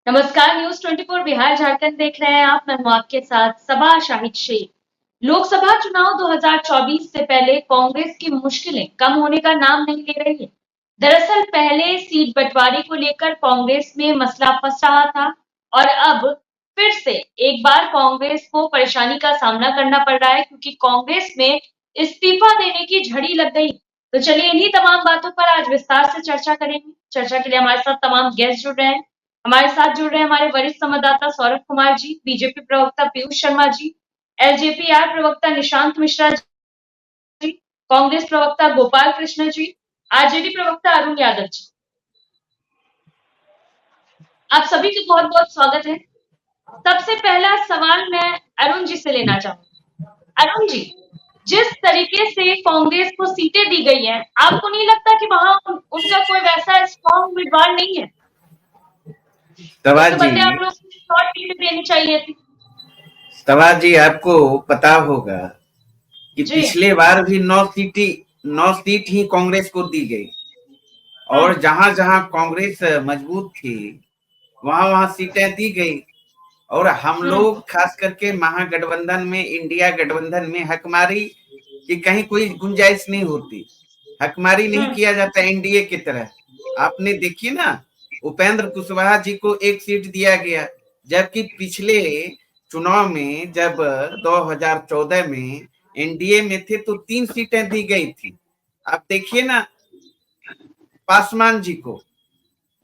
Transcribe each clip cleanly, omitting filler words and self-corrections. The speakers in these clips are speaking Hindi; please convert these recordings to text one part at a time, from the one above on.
नमस्कार। न्यूज 24 बिहार झारखंड देख रहे हैं आप। मैं हूं आपके साथ सबा शाहिद शेख। लोकसभा चुनाव 2024 से पहले कांग्रेस की मुश्किलें कम होने का नाम नहीं ले रही है। दरअसल पहले सीट बंटवारे को लेकर कांग्रेस में मसला फंस रहा था और अब फिर से एक बार कांग्रेस को परेशानी का सामना करना पड़ रहा है क्योंकि कांग्रेस में इस्तीफा देने की झड़ी लग गई। तो चलिए इन्हीं तमाम बातों पर आज विस्तार से चर्चा करेंगे। चर्चा के लिए हमारे साथ तमाम गेस्ट जुड़ रहे हैं। हमारे साथ जुड़ रहे हैं हमारे वरिष्ठ संवाददाता सौरभ कुमार जी, बीजेपी प्रवक्ता पीयूष शर्मा जी, एलजेपीआर प्रवक्ता निशांत मिश्रा जी, कांग्रेस प्रवक्ता गोपाल कृष्ण जी, आरजेडी प्रवक्ता अरुण यादव जी। आप सभी का बहुत बहुत स्वागत है। सबसे पहला सवाल मैं अरुण जी से लेना चाहूंगी। अरुण जी, जिस तरीके से कांग्रेस को सीटें दी गई हैं, आपको नहीं लगता कि वहां उनका कोई वैसा स्ट्रॉन्ग उम्मीदवार नहीं है? तवा तो जी, बदले आप लोग शॉर्ट टिकट देनी चाहिए थी। तवा जी, आपको पता होगा कि जी। पिछले बार भी 9 सीट ही कांग्रेस को दी गई और जहां जहां कांग्रेस मजबूत थी वहां वहां सीटें दी गई। और हम लोग खास करके महागठबंधन में, इंडिया गठबंधन में हकमारी की कहीं कोई गुंजाइश नहीं होती। हकमारी नहीं किया जाता एनडीए की तरह। आपने देखिए ना, उपेंद्र कुशवाहा जी को 1 सीट दिया गया, जबकि पिछले चुनाव में जब 2014 में एनडीए में थे तो 3 सीटें दी गई थी। आप देखिए ना, पासवान जी को,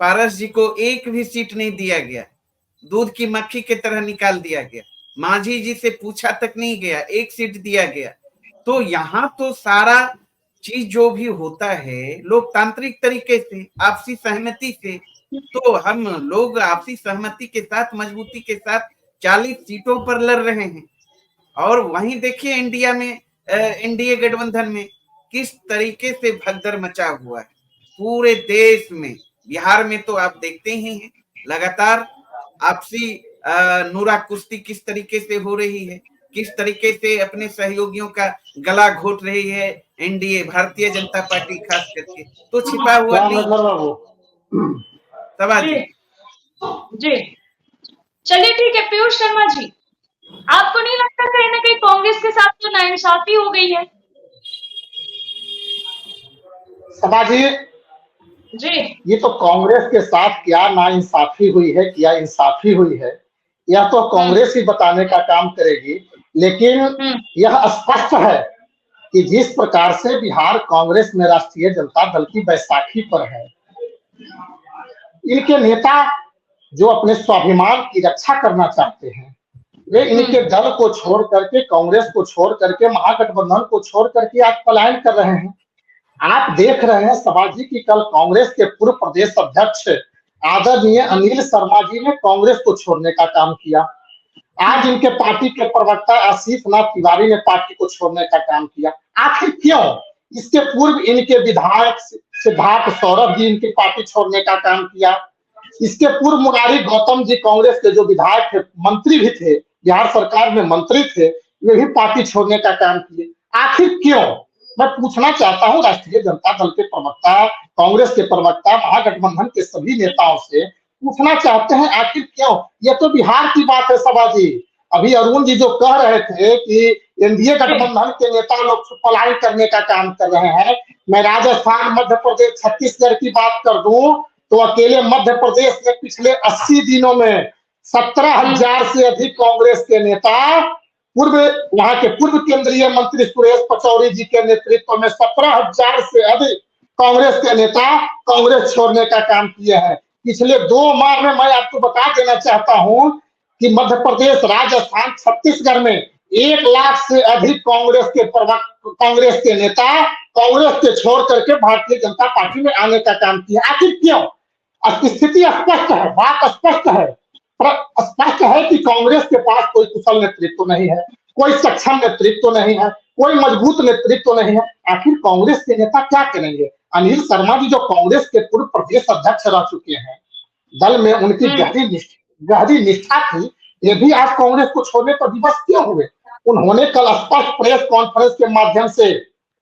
पारस जी को 1 भी सीट नहीं दिया गया, दूध की मक्खी की तरह निकाल दिया गया। मांझी जी से पूछा तक नहीं गया, 1 सीट दिया गया। तो यहाँ तो सारा चीज जो भी होता है लोकतांत्रिक तरीके से, आपसी सहमति से, तो हम लोग आपसी सहमति के साथ, मजबूती के साथ 40 सीटों पर लड़ रहे हैं। और वहीं देखिए इंडिया में, एनडीए गठबंधन में किस तरीके से भगदड़ मचा हुआ है पूरे देश में। बिहार में तो आप देखते ही हैं लगातार आपसी नूरा कुश्ती किस तरीके से हो रही है, किस तरीके से अपने सहयोगियों का गला घोट रही है एनडीए, भारतीय जनता पार्टी खास करके। तो छिपा हुआ नहीं सवाल जी। जी, चलिए ठीक है। पीयूष शर्मा जी, आपको नहीं लगता कहीं ना कहीं कांग्रेस के साथ तो नाइंसाफी हो गई है? सभा जी, ये तो कांग्रेस के साथ क्या नाइंसाफी हुई है, क्या इंसाफी हुई है, यह तो कांग्रेस ही बताने का काम करेगी। लेकिन यह स्पष्ट है कि जिस प्रकार से बिहार कांग्रेस में राष्ट्रीय जनता दल की बैसाखी पर है, इनके नेता जो अपने स्वाभिमान की रक्षा करना चाहते हैं, वे इनके दल को छोड़ करके, कांग्रेस को छोड़ करके, महागठबंधन को छोड़ करके आज पलायन कर रहे हैं। आप देख रहे हैं सभा जी की कल कांग्रेस के पूर्व प्रदेश अध्यक्ष आदरणीय अनिल शर्मा जी ने कांग्रेस को छोड़ने का काम किया। आज इनके पार्टी के प्रवक्ता आशीष नाथ तिवारी ने पार्टी को छोड़ने का काम किया। आखिर क्यों? इसके पूर्व इनके विधायक सिद्धार्थ सौरभ जी इनकी पार्टी छोड़ने का काम किया। इसके पूर्व मुरारी गौतम जी कांग्रेस के जो विधायक थे, मंत्री भी थे, बिहार सरकार में मंत्री थे, वे भी पार्टी छोड़ने का काम किए। आखिर क्यों? मैं पूछना चाहता हूं राष्ट्रीय जनता दल के प्रवक्ता, कांग्रेस के प्रवक्ता, महागठबंधन के सभी नेताओं से पूछना चाहते हैं आखिर क्यों? ये तो बिहार की बात है सभा जी। अभी अरुण जी जो कह रहे थे कि एनडीए गठबंधन के नेता लोग पलायन करने का काम कर रहे हैं, मैं राजस्थान, मध्य प्रदेश, छत्तीसगढ़ की बात कर दूं तो अकेले मध्य प्रदेश में पिछले 80 दिनों में 17,000 से अधिक कांग्रेस के नेता, वहां के पूर्व केंद्रीय मंत्री सुरेश पचौरी जी के नेतृत्व में 17,000 से अधिक कांग्रेस के नेता कांग्रेस छोड़ने का काम किए हैं। पिछले 2 माह में मैं आपको बता देना चाहता हूं कि मध्य प्रदेश, राजस्थान, छत्तीसगढ़ में 1 लाख से अधिक कांग्रेस के नेता कांग्रेस के छोड़ करके भारतीय जनता पार्टी में आने का काम किया। आखिर क्यों? स्थिति स्पष्ट है, बात स्पष्ट है, स्पष्ट है कि कांग्रेस के पास कोई कुशल नेतृत्व नहीं है, कोई सक्षम नेतृत्व नहीं है, कोई मजबूत नेतृत्व नहीं है। आखिर कांग्रेस के नेता क्या करेंगे? अनिल शर्मा जी जो कांग्रेस के पूर्व प्रदेश अध्यक्ष रह चुके हैं, दल में उनकी गहरी निष्ठा थी, ये भी आज कांग्रेस को छोड़ने पर विवश क्यों हुए? उन्होंने कल स्पष्ट प्रेस कॉन्फ्रेंस के माध्यम से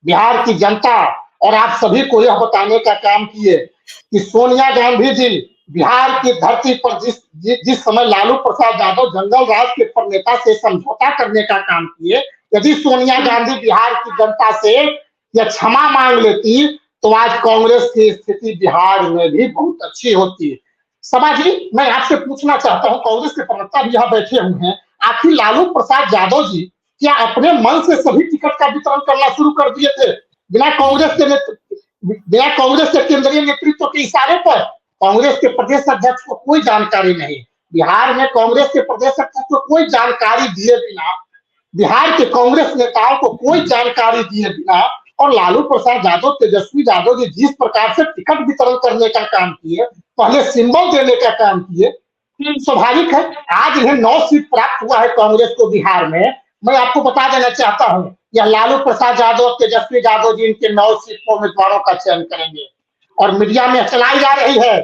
बिहार की जनता और आप सभी को यह बताने का काम किए कि सोनिया गांधी जी बिहार की धरती पर जिस समय लालू प्रसाद यादव जंगल राज के प्रणेता से समझौता करने का काम किए, यदि सोनिया गांधी बिहार की जनता से यह क्षमा मांग लेती तो आज कांग्रेस की स्थिति बिहार में भी बहुत अच्छी होती। सभा जी, मैं आपसे पूछना चाहता हूं, कांग्रेस के प्रवक्ता भी यहाँ बैठे हुए हैं, आखिर लालू प्रसाद यादव जी क्या अपने मन से सभी टिकट का वितरण करना शुरू कर दिए थे बिना कांग्रेस के केंद्रीय नेतृत्व के इशारे पर? कांग्रेस के प्रदेश अध्यक्ष को कोई जानकारी नहीं, बिहार में कांग्रेस के प्रदेश अध्यक्ष को कोई जानकारी दिए बिना, बिहार के कांग्रेस नेताओं को कोई जानकारी दिए बिना और लालू प्रसाद यादव, तेजस्वी यादव जी जिस प्रकार से टिकट वितरण करने का काम किए, पहले सिंबल देने का काम किए, स्वाभाविक है आज इन्हें 9 सीट प्राप्त हुआ है कांग्रेस को बिहार में। मैं आपको बता देना चाहता हूं, यह लालू प्रसाद यादव, तेजस्वी यादव जी इनके 9 सीट पर उम्मीदवारों का चयन करेंगे और मीडिया में चलाई जा रही है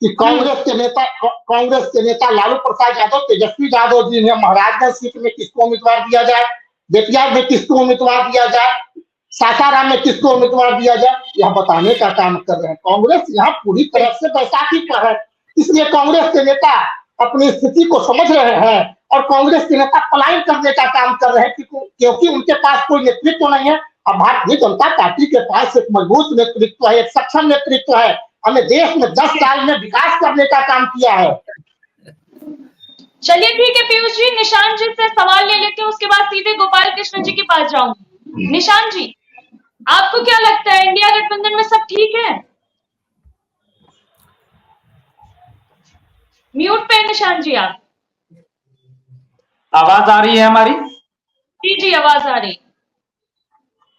कि कांग्रेस के नेता लालू प्रसाद यादव, तेजस्वी यादव जी ने महाराजगंज सीट में किसको उम्मीदवार दिया जाए, बेतिया में किसको उम्मीदवार दिया जाए, सासाराम में किसको उम्मीदवार दिया जाए, यह बताने का काम कर रहे हैं। कांग्रेस यहाँ पूरी तरह से बैसाखी पर है, इसलिए कांग्रेस के नेता अपनी स्थिति को समझ रहे हैं और कांग्रेस के नेता पलायन करने का काम कर रहे हैं क्योंकि उनके पास कोई नेतृत्व नहीं है। अब भारतीय जनता पार्टी के पास एक मजबूत नेतृत्व है, एक सक्षम नेतृत्व है, हमने देश में 10 साल में विकास करने का काम किया है। चलिए ठीक है पीयूष जी, निशांत जी से सवाल ले लेते हैं, उसके बाद सीधे गोपाल कृष्ण जी के पास जाऊंगी। निशांत जी, आपको क्या लगता है इंडिया गठबंधन में सब ठीक है? म्यूट पे निशांत जी आप। आवाज आ रही है हमारी? जी आवाज आ रही।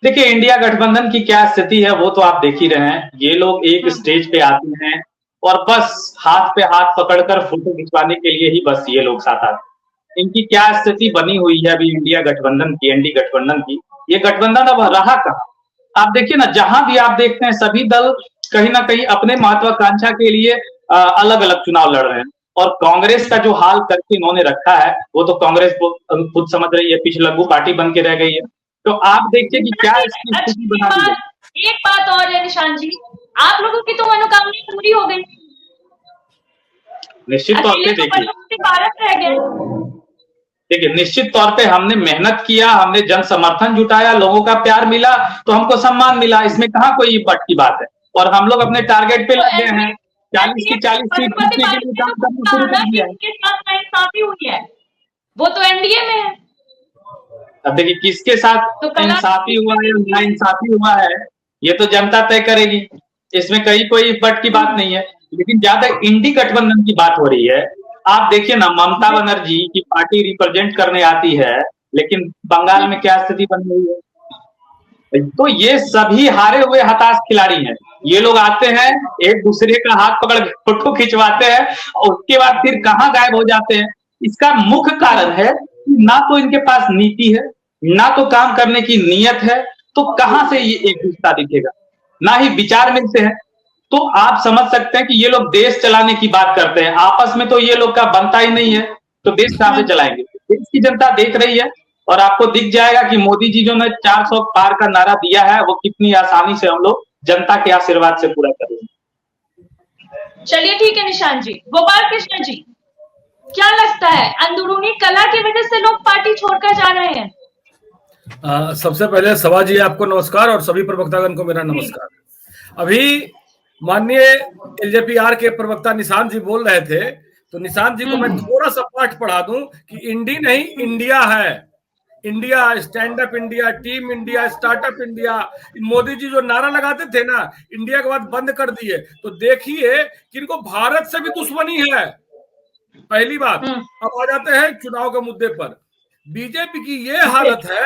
देखिए, इंडिया गठबंधन की क्या स्थिति है वो तो आप देख ही रहे हैं। ये लोग एक स्टेज पे आते हैं और बस हाथ पे हाथ पकड़कर फोटो खिंचवाने के लिए ही बस ये लोग साथ आते हैं। इनकी क्या स्थिति बनी हुई है अभी इंडिया गठबंधन की, एनडी गठबंधन की। ये गठबंधन अब रहा कहाँ? आप देखिए ना, जहां भी आप देखते हैं सभी दल कहीं ना कहीं अपने महत्वाकांक्षा के लिए अलग अलग चुनाव लड़ रहे हैं और कांग्रेस का जो हाल करके इन्होंने रखा है वो तो कांग्रेस को खुद समझ रही है, पिछलग्गू पार्टी बन के रह गई है। तो आप देखिए कि क्या इसकी स्थिति बना दी है। एक बात और है निशांत जी, आप लोगों की तो मनोकामना पूरी हो गई, निश्चित तौर पे। देखिए निश्चित तौर पे हमने मेहनत किया, हमने जन समर्थन जुटाया, लोगों का प्यार मिला तो हमको सम्मान मिला, इसमें कहाँ कोई बट की बात है। और हम लोग अपने टारगेट पे लगे हैं, 40 की 40 सीट जीतने के लिए काम करना शुरू कर दिया है। वो तो एनडीए में है। अब देखिए किसके साथ इंसाफी हुआ है या नाइंसाफी हुआ है ये तो जनता तय करेगी, इसमें कहीं कोई बट की बात नहीं है। लेकिन ज्यादा इंडी गठबंधन की बात हो रही है। आप देखिए ना, ममता बनर्जी की पार्टी रिप्रेजेंट करने आती है लेकिन बंगाल में क्या स्थिति बन रही है। तो ये सभी हारे हुए हताश खिलाड़ी हैं। ये लोग आते हैं, एक दूसरे का हाथ पकड़ फोटो खिंचवाते हैं और उसके बाद फिर कहाँ गायब हो जाते हैं। इसका मुख्य कारण है ना तो इनके पास नीति है, ना तो काम करने की नीयत है, तो कहां से ये एकजुटता दिखेगा, ना ही विचार मिलते हैं। तो आप समझ सकते हैं कि ये लोग देश चलाने की बात करते हैं, आपस में तो ये लोग का बनता ही नहीं है, तो देश कहां से चलाएंगे। देश की जनता देख रही है और आपको दिख जाएगा कि मोदी जी जो ने 400 पार का नारा दिया है वो कितनी आसानी से हम लोग जनता के आशीर्वाद से पूरा कर लेंगे। चलिए ठीक है निशांत जी। गोपाल कृष्ण जी, क्या लगता है अंदरूनी कला की वजह से लोग पार्टी छोड़कर जा रहे हैं? सबसे पहले सभा जी आपको नमस्कार और सभी प्रवक्तागण को मेरा नमस्कार। अभी माननीय एलजेपी के प्रवक्ता निशांत जी बोल रहे थे, तो निशांत जी को मैं थोड़ा सा पाठ पढ़ा दूं कि इंडी नहीं इंडिया है। India, stand up India, team India, startup India. Modi ji जो नारा लगाते थे ना, इंडिया के बाद बंद कर दिए, तो देखिए कि इनको भारत से भी दुश्मनी है। पहली बात। अब आ जाते हैं चुनाव के मुद्दे पर। बीजेपी की ये हालत है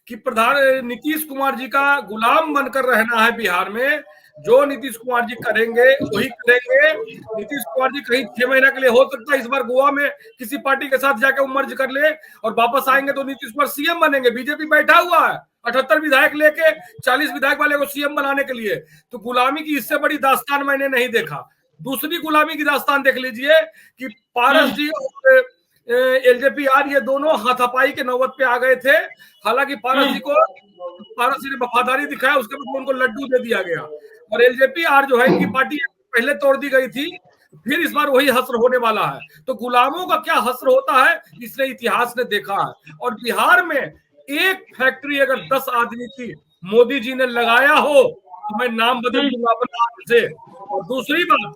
कि प्रधान नीतीश कुमार जी का गुलाम बनकर रहना है बिहार में। जो नीतीश कुमार जी करेंगे वही करेंगे। नीतीश कुमार जी कहीं 6 महीना के लिए हो सकता है इस बार गोवा में किसी पार्टी के साथ जाके मर्ज कर ले और वापस आएंगे तो नीतीश कुमार सीएम बनेंगे। बीजेपी बैठा हुआ है 78 विधायक लेके 40 विधायक वाले को सीएम बनाने के लिए। तो गुलामी की इससे बड़ी दास्तान मैंने नहीं देखा। दूसरी गुलामी की दास्तान देख लीजिए कि पारस जी और एलजेपी ये दोनों हाथापाई के नौबत पे आ गए थे। हालांकि पारस जी ने वफादारी दिखाया, उसके बाद उनको लड्डू दे दिया गया। और एलजेपी जो है इनकी पार्टी पहले तोड़ दी गई थी, फिर इस बार वही हश्र होने वाला है। तो गुलामों का क्या हश्र होता है इसने इतिहास ने देखा है। और बिहार में एक फैक्ट्री अगर 10 आदमी की मोदी जी ने लगाया हो तो मैं नाम बदल दूंगा अपने आप से। और दूसरी बात,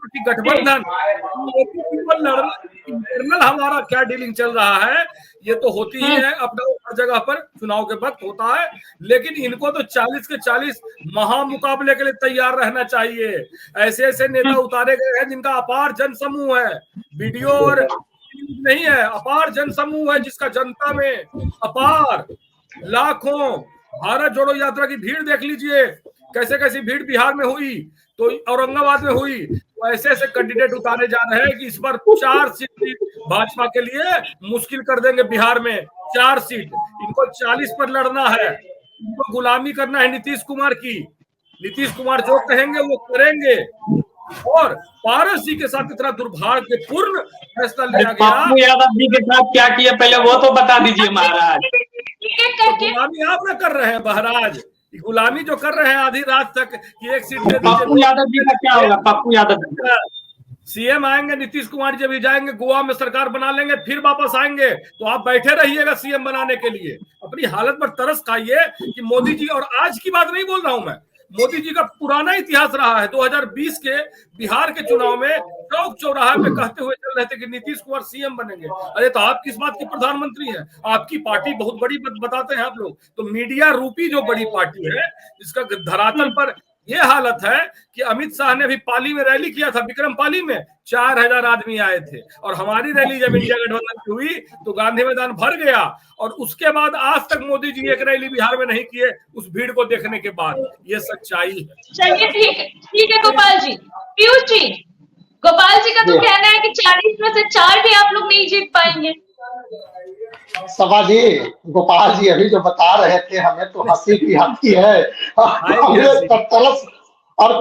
की गठबंधन इंटरनल हमारा क्या डीलिंग चल रहा है ये तो होती ही है अपना हर जगह पर, चुनाव के वक्त होता है, लेकिन इनको तो 40 के 40 महामुकाबले के लिए तैयार रहना चाहिए। ऐसे ऐसे नेता उतारे गए हैं जिनका अपार जन समूह है, वीडियो और नहीं है, अपार जन समूह है जिसका जनता में अपार लाखों, भारत जोड़ो यात्रा की भीड़ देख लीजिए कैसे कैसी भीड़ बिहार में हुई, तो औरंगाबाद में हुई। तो ऐसे ऐसे कैंडिडेट उतारे जा रहे हैं कि इस बार 4 सीट भाजपा के लिए मुश्किल कर देंगे बिहार में। 4 सीट इनको 40 पर लड़ना है, इनको गुलामी करना है नीतीश कुमार की। नीतीश कुमार जो कहेंगे वो करेंगे। और पारस जी के साथ इतना दुर्भाग्यपूर्ण फैसला लिया गया। पप्पू यादव जी के साथ क्या किया पहले वो तो बता दीजिए महाराज। तो गुलामी आप ना कर रहे हैं महाराज, गुलामी जो कर रहे हैं आधी रात तक कि एक सीट दे पप्पू यादव जी का क्या होगा? पप्पू यादव सीएम आएंगे, नीतीश कुमार जी भी जाएंगे गोवा में सरकार बना लेंगे, फिर वापस आएंगे तो आप बैठे रहिएगा सीएम बनाने के लिए। अपनी हालत पर तरस खाइए कि मोदी जी, और आज की बात नहीं बोल रहा हूं मैं, मोदी जी का पुराना इतिहास रहा है। 2020 के बिहार के चुनाव में चौक चौराहे पे कहते हुए चल रहे थे कि नीतीश कुमार सीएम बनेंगे। अरे तो आप किस बात के प्रधानमंत्री हैं? आपकी पार्टी बहुत बड़ी बताते हैं आप लोग, तो मीडिया रूपी जो बड़ी पार्टी है जिसका धरातल पर ये हालत है कि अमित शाह ने भी पाली में रैली किया था, विक्रम पाली में 4000 आदमी आए थे, और हमारी रैली जब इंडिया गठबंधन की हुई तो गांधी मैदान भर गया। और उसके बाद आज तक मोदी जी एक रैली बिहार में नहीं किए उस भीड़ को देखने के बाद। ये सच्चाई है। चलिए ठीक है गोपाल जी। पीयूष जी, गोपाल जी का तो कहना है कि 40 में से 4 भी आप लोग नहीं जीत पाएंगे। सभा जी, गोपाल जी अभी जो बता रहे थे हमें तो हंसी भी आती है और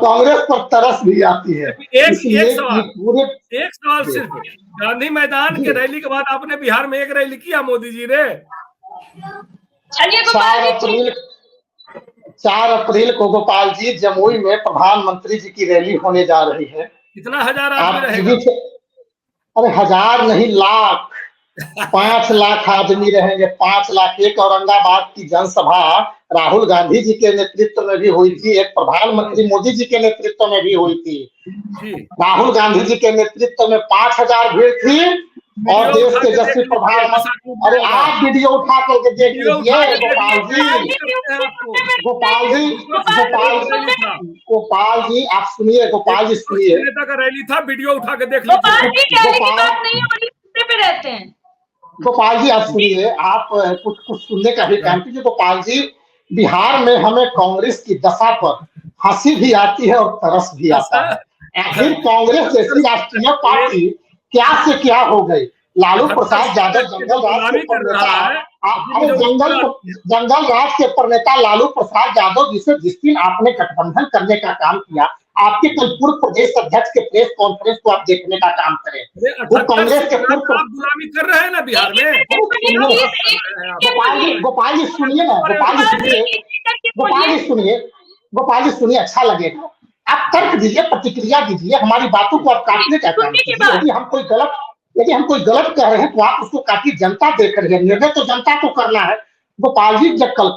कांग्रेस पर तरस भी आती है। एक सवाल सिर्फ, गांधी मैदान के रैली के बाद आपने बिहार में एक रैली किया मोदी जी ने? 4 अप्रैल को गोपाल जी जमुई में प्रधानमंत्री जी की रैली होने जा रही है। कितना हजार आदमी रहेगा? अरे हजार नहीं, लाख, 5 लाख आदमी रहेंगे। 5 लाख। एक औरंगाबाद की जनसभा राहुल गांधी जी के नेतृत्व में भी हुई थी, एक प्रधानमंत्री मोदी जी के नेतृत्व में भी हुई थी। राहुल गांधी जी के नेतृत्व में 5000 भीड़ थी और देश के यशस्वी प्रधानमंत्री। अरे आप वीडियो उठा करके देख लीजिए गोपाल जी आप सुनिए, गोपाल जी सुनिए, नेता का रैली था, वीडियो उठा के देख लीजिए। गोपाल जी आप सुनिए, आप कुछ सुनने का भी काम कीजिए। गोपाल जी, बिहार में हमें कांग्रेस की दशा पर हंसी भी आती है और तरस भी आता है। आखिर कांग्रेस जैसी राष्ट्रीय पार्टी क्या से क्या हो गई। लालू प्रसाद यादव जंगल राज के प्रणेता लालू प्रसाद यादव जिसे जिस दिन आपने गठबंधन करने का काम किया, आपके कल पूर्व प्रदेश अध्यक्ष के प्रेस कॉन्फ्रेंस को आप देखने का काम करें। वो कांग्रेस के पूर्व गुलामी कर रहे हैं ना बिहार में। गोपाल जी सुनिए ना, गोपाल जी सुनिए, अच्छा लगेगा। आप तर्क दीजिए, प्रतिक्रिया दीजिए, हमारी बातों को आप काटने का काम कीजिए। यदि हम कोई गलत कह रहे हैं तो आप उसको काटिए। जनता देख रही है, निर्णय तो जनता को करना है। गोपाल जी, जब कल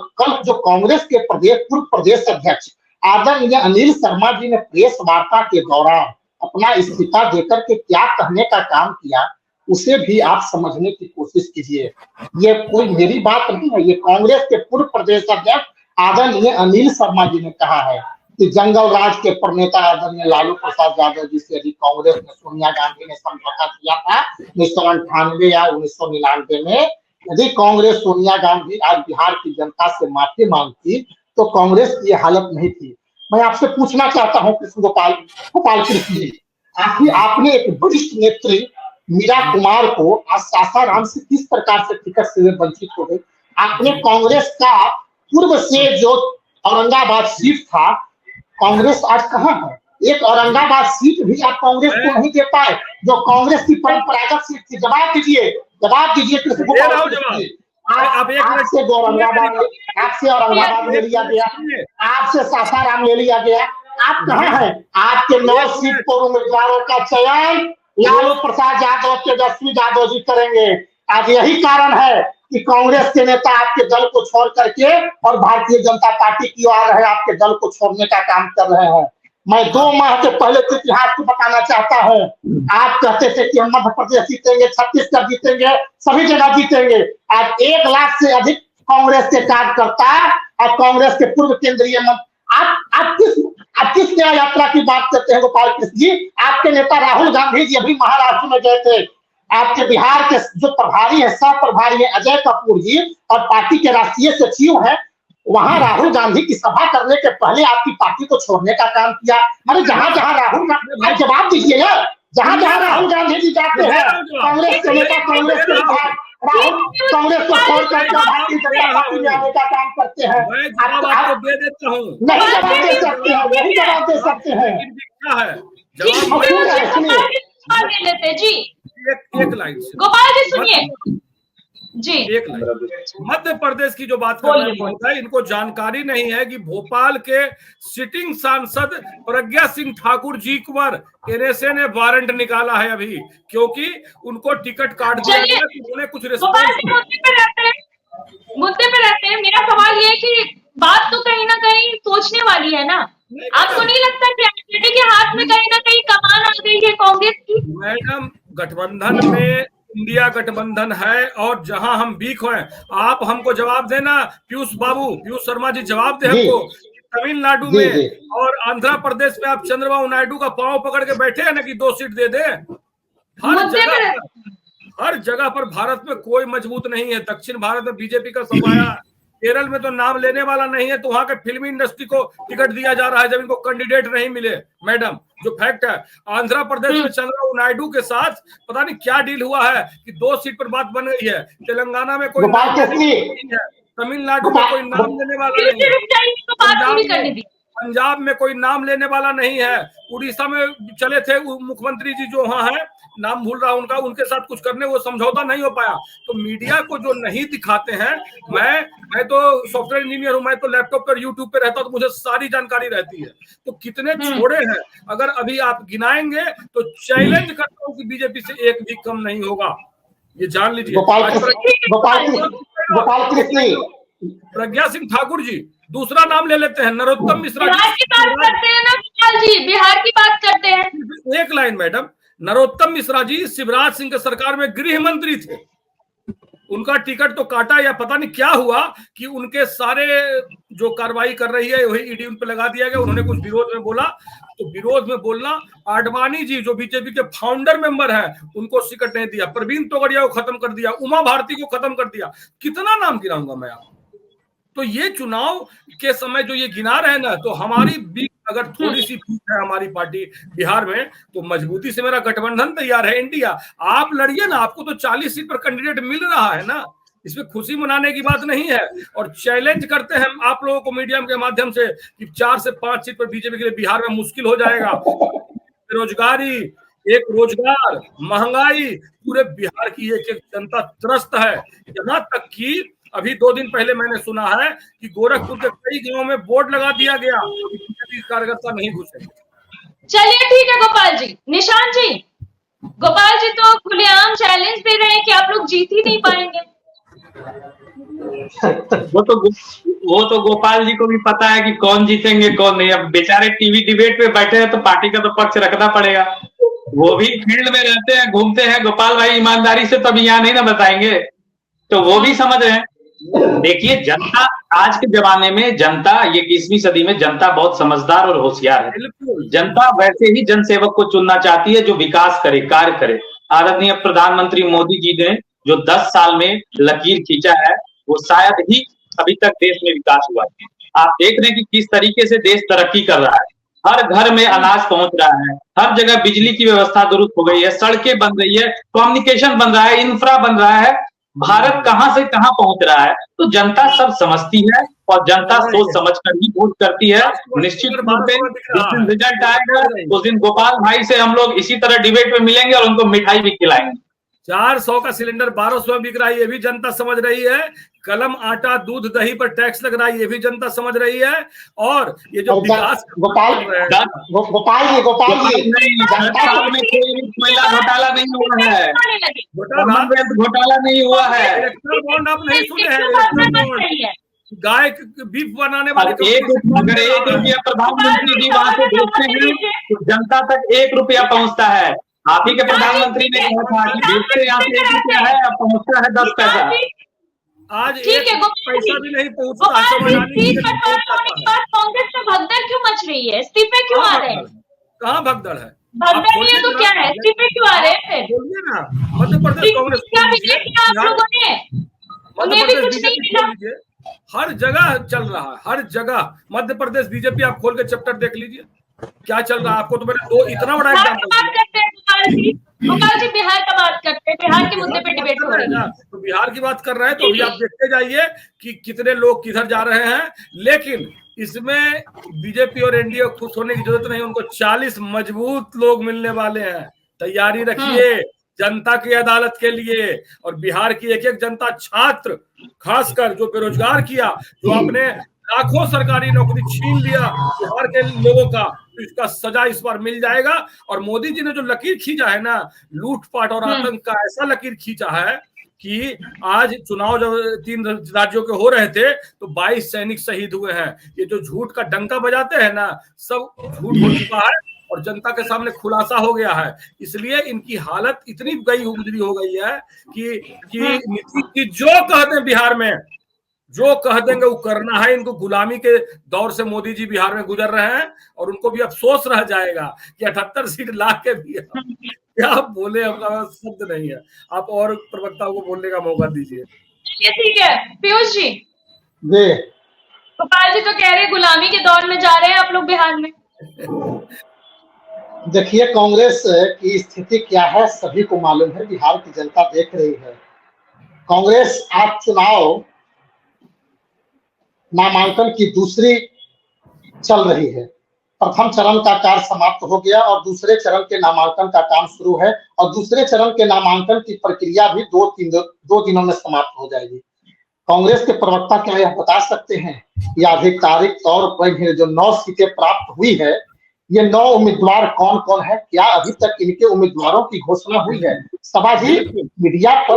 जो कांग्रेस के पूर्व प्रदेश अध्यक्ष आदरणीय अनिल शर्मा जी ने प्रेस वार्ता के दौरान अपना इस्तीफा देकर के क्या कहने का काम किया, उसे भी आप समझने की कोशिश कीजिए। ये कोई मेरी बात नहीं है, ये कांग्रेस के पूर्व प्रदेश अध्यक्ष आदरणीय अनिल शर्मा जी ने कहा है कि जंगल राज के प्रणेता आदरणीय लालू प्रसाद यादव जी से यदि कांग्रेस में सोनिया गांधी ने समझौता किया था 1998 या 1999 में, यदि कांग्रेस सोनिया गांधी आज बिहार की जनता से माफी मांगती तो कांग्रेस की हालत नहीं थी। मैं आपसे पूछना चाहता हूं कृष्ण गोपाल कृष्ण जी, आपने एक वरिष्ठ नेत्री मीरा कुमार को आज सासाराम से किस प्रकार से टिकट से वंचित हो गए। आपने कांग्रेस का पूर्व से जो औरंगाबाद सीट था, कांग्रेस आज कहां है? एक औरंगाबाद सीट भी आप कांग्रेस को नहीं दे पाए जो कांग्रेस की परंपरागत सीट थी। जवाब दीजिए कृष्ण गोपाल। आपसे औरंगाबाद ले लिया गया, आपसे सासाराम ले लिया गया, आप कहाँ हैं? आपके 9 सीट पर उम्मीदवारों का चयन लालू प्रसाद यादव, तेजस्वी यादव जी करेंगे। आज यही कारण है कि कांग्रेस के नेता आपके दल को छोड़ करके और भारतीय जनता पार्टी की ओर रहे आपके दल को छोड़ने का काम कर रहे हैं। मैं 2 माह के पहले के इतिहास को बताना चाहता हूं। आप कहते थे कि हम मध्य प्रदेश जीतेंगे, छत्तीसगढ़ जीतेंगे, सभी जगह जीतेंगे। आज 1 लाख से अधिक कांग्रेस के कार्यकर्ता और कांग्रेस के पूर्व केंद्रीय मंत्री, आप किस न्याय यात्रा की बात करते हैं गोपाल कृष्ण जी? आपके नेता राहुल गांधी जी अभी महाराष्ट्र में गए थे। आपके बिहार के जो प्रभारी है, सह प्रभारी है अजय कपूर जी, और पार्टी के राष्ट्रीय सचिव है, वहां राहुल गांधी की सभा करने के पहले आपकी पार्टी को छोड़ने का काम किया। अरे जहां जहां राहुल गांधी, जवाब दीजिए ना, जहां जहां राहुल गांधी जी जाते हैं कांग्रेस के नेता, कांग्रेस के विधायक राहुल कांग्रेस को छोड़कर भारतीय जनता पार्टी में आने का काम करते हैं। आपको दे देता हूँ, नहीं जवाब दे सकते हैं, नहीं जवाब दे सकते हैं। जी एक लाइन से गोपाल जी सुनिए जी। एक लाइन, मध्य प्रदेश की जो बात कर रहे हैं, इनको जानकारी नहीं है कि भोपाल के सिटिंग सांसद प्रज्ञा सिंह ठाकुर जी पर एनएसए ने वारंट निकाला है अभी, क्योंकि उनको टिकट काट दिया गया, उन्होंने कुछ मुद्दे पे रहते हैं। मेरा सवाल ये है कि बात तो कहीं ना कहीं सोचने वाली है ना। आपको नहीं लगता कि एनडीए के हाथ में कहीं ना कहीं कमान आ गई है कांग्रेस की? मैडम, गठबंधन में इंडिया गठबंधन है, और जहां हम वीक हैं, आप हमको जवाब देना, पीयूष शर्मा जी जवाब दे हमको। तमिलनाडु में और आंध्र प्रदेश में आप चंद्रबाबू नायडू का पांव पकड़ के बैठे हैं ना कि 2 सीट दे दे। हर जगह पर भारत में कोई मजबूत नहीं है। दक्षिण भारत में बीजेपी का सफाया, केरल में तो नाम लेने वाला नहीं है, तो वहां के फिल्मी इंडस्ट्री को टिकट दिया जा रहा है जब इनको कैंडिडेट नहीं मिले। मैडम, जो फैक्ट है, आंध्र प्रदेश में चंद्रबाबू नायडू के साथ पता नहीं क्या डील हुआ है कि 2 सीट पर बात बन गई है। तेलंगाना में कोई नाम नहीं है, तमिलनाडु में कोई नाम लेने वाला नहीं है, पंजाब में कोई नाम लेने वाला नहीं है, उड़ीसा में चले थे मुख्यमंत्री जी जो वहां है, नाम भूल रहा उनका, उनके साथ कुछ करने वो समझौता नहीं हो पाया। तो मीडिया को जो नहीं दिखाते हैं, मैं तो सॉफ्टवेयर इंजीनियर हूं, मैं तो लैपटॉप पर यूट्यूब पे रहता हूं, तो मुझे सारी जानकारी रहती है। तो कितने छोड़े हैं अगर अभी आप गिनाएंगे तो चैलेंज करता हूं कि बीजेपी से एक भी कम नहीं होगा, ये जान लीजिए। प्रज्ञा सिंह ठाकुर जी, दूसरा नाम ले लेते हैं नरोत्तम मिश्रा जी। बिहार की बात करते हैं ना विशाल जी, बिहार की बात करते हैं। एक लाइन मैडम, नरोत्तम मिश्रा जी शिवराज सिंह के सरकार में गृह मंत्री थे, उनका टिकट तो काटा या पता नहीं क्या हुआ कि उनके सारे जो कार्रवाई कर रही है वही ईडी उन पे लगा दिया गया। उन्होंने कुछ विरोध में बोला, तो विरोध में बोलना, आडवाणी जी जो बीजेपी के फाउंडर मेंबर हैं, उनको टिकट नहीं दिया, प्रवीण तोगड़िया को खत्म कर दिया, उमा भारती को खत्म कर दिया, कितना नाम गिनाऊंगा मैं आपको। तो ये चुनाव के समय जो ये गिना रहे ना, तो हमारी अगर थोड़ी सी पीक है हमारी पार्टी बिहार में, तो मजबूती से मेरा गठबंधन तैयार है इंडिया। आप लड़िए ना, आपको तो 40 सीट पर कैंडिडेट मिल रहा है ना, इसमें खुशी मनाने की बात नहीं है। और चैलेंज करते हैं आप लोगों को मीडिया के माध्यम से कि 4 से 5 सीट पर बीजेपी के लिए बिहार में मुश्किल हो जाएगा। बेरोजगारी, एक रोजगार, महंगाई, पूरे बिहार की एक जनता त्रस्त है। यहाँ तक कि अभी 2 दिन पहले मैंने सुना है कि गोरखपुर के कई गांवों में बोर्ड लगा दिया गया कि कार्यकर्ता नहीं घुसे। चलिए ठीक है गोपाल जी। निशांत जी, गोपाल जी तो खुलेआम चैलेंज दे रहे हैं कि आप लोग जीत ही नहीं पाएंगे। वो तो गोपाल जी को भी पता है कि कौन जीतेंगे कौन नहीं। अब बेचारे टीवी डिबेट में बैठे हैं तो पार्टी का तो पक्ष रखना पड़ेगा। वो भी फील्ड में रहते हैं, घूमते हैं। गोपाल भाई ईमानदारी से तब यहाँ नहीं ना बताएंगे, तो वो भी समझ रहे हैं। देखिए, जनता आज के जमाने में, जनता ये 21वीं सदी में जनता बहुत समझदार और होशियार है। जनता वैसे ही जनसेवक को चुनना चाहती है जो विकास करे, कार्य करे। आदरणीय प्रधानमंत्री मोदी जी ने जो 10 साल में लकीर खींचा है, वो शायद ही अभी तक देश में विकास हुआ है। आप देख रहे हैं कि किस तरीके से देश तरक्की कर रहा है। हर घर में अनाज पहुंच रहा है, हर जगह बिजली की व्यवस्था दुरुस्त हो गई है, सड़कें बन रही है, कम्युनिकेशन बन रहा है, इंफ्रा बन रहा है। भारत कहां से कहां पहुंच रहा है। तो जनता सब समझती है और जनता सोच समझ कर ही वोट करती है। निश्चित रूप से जिस दिन रिजल्ट आएगा उस दिन गोपाल भाई से हम लोग इसी तरह डिबेट में मिलेंगे और उनको मिठाई भी खिलाएंगे। 400 का सिलेंडर 1200 में बिक रहा है, ये भी जनता समझ रही है। कलम, आटा, दूध, दही पर टैक्स लग रहा है, ये भी जनता समझ रही है। और ये जो विकास गोपाल जी कोयला घोटाला नहीं हुआ है, घोटाला नहीं हुआ है। इलेक्ट्रल बॉन्ड आप नहीं सुने हैं? इलेक्ट्रल बॉन्ड, गाय बीफ बनाने वाले अगर 1 रुपया प्रधानमंत्री जी वहां से भेजते हैं तो जनता तक 1 रुपया पहुंचता है। आप ही के प्रधानमंत्री ने कहा था कि भेजते यहाँ से 1 रुपया है, अब पहुंचता है 10 पैसा। आज 1 पैसा भी नहीं पहुंचता। कांग्रेस में भगदड़ क्यों मच रही है? इस्तीफे क्यों आ रहे हैं? कहाँ भगदड़ है? भगदड़ नहीं है तो क्या है? इस्तीफे क्यों आ रहे हैं? बोलिए ना। मध्य प्रदेश कांग्रेस क्या मिला आप लोगों ने? उन्हें भी कुछ नहीं मिला। हर जगह चल रहा है, हर जगह। मध्य प्रदेश बीजेपी आप खोल के चैप्टर देख लीजिए क्या चल रहा है। आपको तो मैंने दो इतना बड़ा एग्जाम्पल गोपाल जी बिहार का बात करते हैं, बिहार के मुद्दे पे डिबेट हो रही है। तो बिहार की बात कर रहे हैं तो अभी आप देखते जाइए कि कितने लोग किधर जा रहे हैं। लेकिन इसमें बीजेपी और एनडीए को खुश होने की जरूरत नहीं, उनको 40 मजबूत लोग मिलने वाले हैं। तैयारी रखिए जनता की अदालत के लिए। और बिहार की एक एक जनता, छात्र खासकर जो बेरोजगार किया, जो अपने लाखों सरकारी नौकरी छीन लिया बिहार के लोगों का, तो इसका सजा इस बार मिल जाएगा। और मोदी जी ने जो लकीर खींचा है ना, लूटपाट और आतंक का ऐसा लकीर खींचा है कि आज चुनाव जब 3 राज्यों के हो रहे थे तो 22 सैनिक शहीद हुए हैं। ये जो झूठ का डंका बजाते हैं ना, सब झूठ हो चुका है और जनता के सामने खुलासा हो गया है। इसलिए इनकी हालत इतनी गुजरी हो गई है कि नीतीश जी जो कह दें बिहार में, जो कह देंगे वो करना है। इनको गुलामी के दौर से मोदी जी बिहार में गुजर रहे हैं और उनको भी अफसोस रह जाएगा कि 78 सीट ला के भी क्या बोले, अपना शब्द नहीं है। आप और प्रवक्ताओं को बोलने का मौका दीजिए। ठीक है पीयूष जी। गोपाल जी तो कह रहे गुलामी के दौर में जा रहे हैं आप लोग बिहार में। देखिए कांग्रेस की स्थिति क्या है सभी को मालूम है, बिहार की जनता देख रही है। कांग्रेस आज चुनाव नामांकन की दूसरी चल रही है। प्रथम चरण का कार्य समाप्त हो गया और दूसरे चरण के नामांकन का काम शुरू है और दूसरे चरण के नामांकन की प्रक्रिया भी 2 दिनों में समाप्त हो जाएगी। कांग्रेस के प्रवक्ता क्या यह बता सकते हैं कि आधिकारिक तौर पर जो 9 सीटें प्राप्त हुई है, ये 9 उम्मीदवार कौन कौन है? क्या अभी तक इनके उम्मीदवारों की घोषणा हुई है? सभा जी मीडिया पर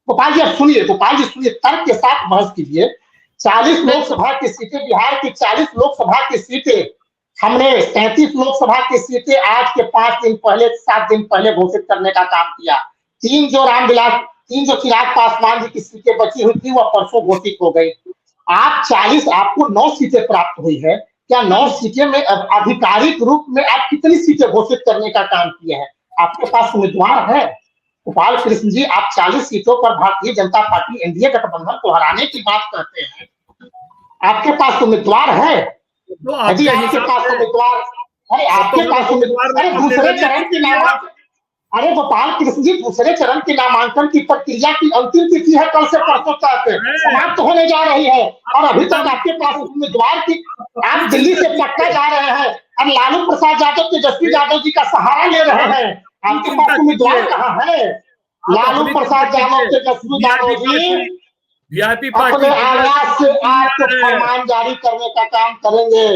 गोपाल जी सुनिए, गोपाल जी सुनिए, तर्क के साथ बहस कीजिए। 40 लोकसभा की सीटें, बिहार की 40 लोकसभा की सीटें, हमने 37 लोकसभा की सीटें आज के 5 दिन पहले 7 दिन पहले घोषित करने का काम किया। 3 जो चिराग पासवान जी की सीटें बची हुई थी वह परसों घोषित हो गई। आपको 9 सीटें प्राप्त हुई है। क्या 9 सीटें में आधिकारिक रूप में आप कितनी सीटें घोषित करने का काम किए हैं? आपके पास उम्मीदवार है? गोपाल कृष्ण जी, आप 40 सीटों पर भारतीय जनता पार्टी एनडीए गठबंधन को हराने की बात करते हैं, आपके पास उम्मीदवार है? यदि आपके पास उम्मीदवार, अरे आपके पास उम्मीदवार, अरे दूसरे चरण के नामांकन, अरे गोपाल कृष्ण जी दूसरे चरण के नामांकन की प्रक्रिया की अंतिम तिथि है कल से परसों तक समाप्त होने जा रही है और अभी तक आपके पास उम्मीदवार की, आप दिल्ली से पटना जा रहे हैं, अब लालू प्रसाद यादव, तेजस्वी यादव जी का सहारा ले रहे हैं, आपके पास उम्मीदवार कहाँ है? लालू प्रसाद यादव, तेजस्वी यादव जी वीआईपी अपने आवाज से आपको फरमान जारी करने का काम करेंगे